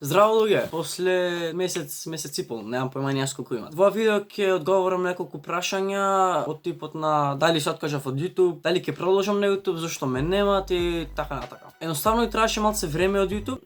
Здраво луѓе, после месец и пол, немам појма сколку имат. Во видео ќе одговорам неколку прашања од типот на дали се откажав од YouTube, дали ќе продолжам на YouTube, зашто ме немат и така натака. Едноставно и требаше малце време од YouTube,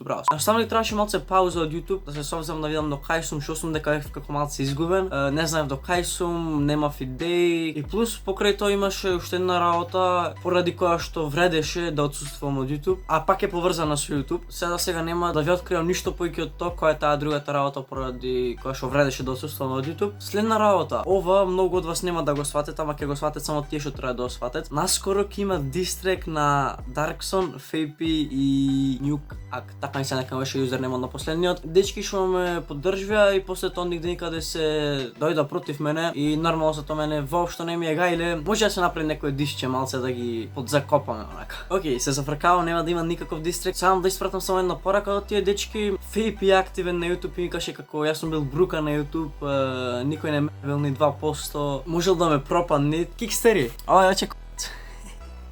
право. Едноставно и требаше малце пауза од YouTube, да се совзем да видам до кај сум, што сум дека како малце изгубен, не знаев до кај сум, немав идеи и плюс покрај тоа имаше уште една работа поради која што вредеше да отсуствувам од YouTube, а пак е поврзана со YouTube. Сега нема да ви откривам ништо поиќе од тоа која е таа другата работа поради која што вредеше да отсуствувам од YouTube. Следна работа, ова многу од вас нема да го сватите, ама ќе го сватите само тие што треба да го сватат. Наскоро ќе има дистрек на Darkson, Фейпи и Nuke, така не се некамеше юзернемот на последниот. Дечки што ме поддржваа и после тоа нигде никаде се дојда против мене и нормално за тоа мене воопшто не ми е гајле. Може да се направи некој дисче малце да ги подзакопаме онака. Океј, се зафркавам, нема да има никаков дистрек. Сам да испратам само една порака од тие дечки. Фейпи е активен на YouTube и ми каже како јас сум бил брука на YouTube, никој не ме бил ни 2%, можел да ме пропадне. Кикстери.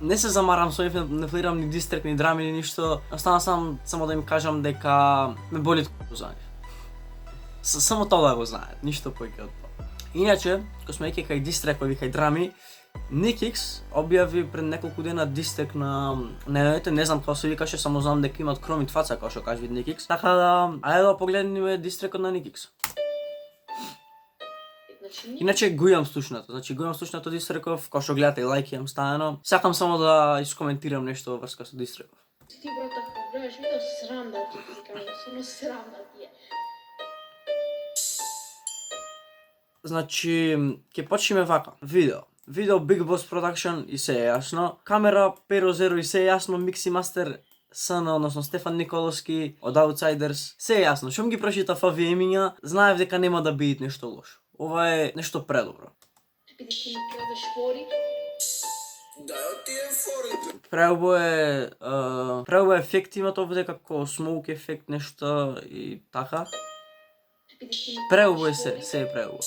Не се замарам со нив, не планирам ни дистрек, ни драми, ни ништо. Остана само да им кажам дека ме боли за нив. Само тоа да го знаат, ништо поиќе од тоа. Иначе, кога сме кај дистрекови, кај драми, Nikix објави пред неколку дена дистрек на нејоите, не знам како се викаше, само знам дека имат Chromit фаца, како што кажи Nikix. Така да, ајде да погледнеме дистрекот на Nikix. Иначе го имам слушнато, дистреков, кога што гледате лајк имам ставено. Сакам само да искоментирам нешто во врска со дистреков. Ти брат, ако гледаш видео, срам да ти викам, особено срам да ти е. Значи, ќе почнеме вака. Видео Big Boss Production и се е јасно. Камера Pero Zero и се е јасно. Микси мастер СН, односно Стефан Николовски од Outsiders. Се е јасно. Шум ги прочитав овие имиња, знаев дека нема да биде нешто лошо. Ова е нешто предобро. Бидеш ти ми крадеш фори. Преубо е ефект имат овде како смоук ефект нешто и така. Преубо е се е преубо.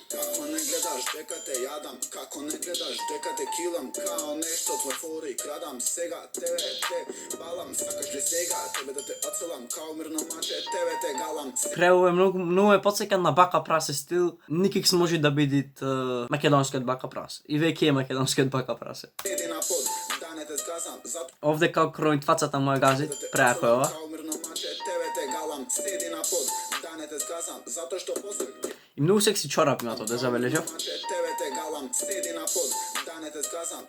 Како не гледаш дека те јадам, како не гледаш дека те килам, као нешто твој фори крадам, сега тебе те балам, сакаш ли сега тебе да те оцелам, као мирно маче тебе те галам. Преубо е многу е потсекан на Бака Прасе стил. Никикс може да биде македонскиот Бака Прасе. И веќе е македонскиот Бака Прасе. Еди на под, да не те згазам, зато Овде као Chromit фацата му ја гази, преако е ова. као мирно маче тебе те галам, седи на под, да не те згазам, затоа што после И многу секси чорап имат овде, забележав. тебе те галам, седи на под, да не те згазам.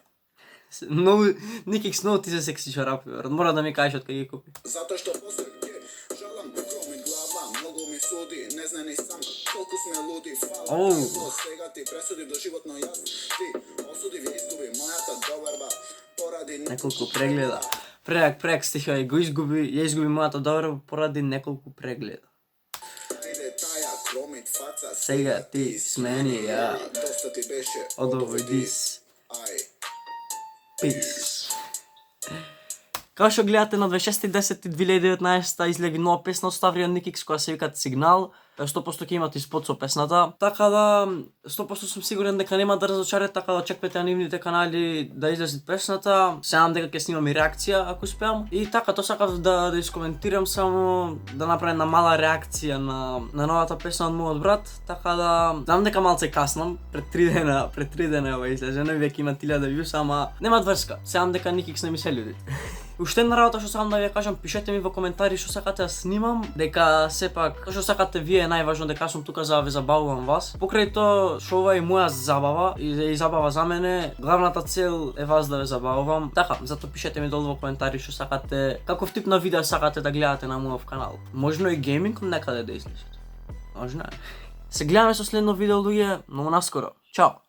Никикс многу ти се секси чорапи, мора да ми кажеш од кај ги купи. Затоа што после ќе жалам, Chromit глава, многу ми суди, не знае ни сам колку сме луди, фала. Сега ти пресуди до животно јас, ти осуди ви изгуби мојата доверба, поради Неколку прегледа. Преак стихови го изгуби, ја изгуби мојата доверба поради неколку прегледа. Ајде таја Chromit фаца, Сега ти смени ја доста ти беше од овој дис. ај. Peace. Како што гледате на 26.10.2019 излеги нова песна од Ставријан Никикс која се викат Сигнал. 100% ќе имате спот со песната. Така да 100% сум сигурен дека нема да разочарате, така да очекувате на нивните канали да излезе песната. Сеам дека ќе снимам и реакција ако успеам. И така тоа сакав да искоментирам само да направам една мала реакција на новата песна од мојот брат. Така да знам дека малце каснам, пред 3 дена ова излезено и веќе има 1000 views, ама нема врска. Сеам дека Никикс не ми се људи. Уште една работа што сакам да ви ја кажам, пишете ми во коментари што сакате да снимам, дека сепак што сакате вие е најважно, дека сум тука за да ве забавувам вас. Покрај тоа што ова е моја забава и забава за мене, главната цел е вас да ве забавувам. Така, затоа пишете ми долу во коментари што сакате, каков тип на видео сакате да гледате на мојов канал. Можно и гейминг некаде да излезат. Можно е. Се гледаме со следно видео луѓе, многу наскоро. Чао.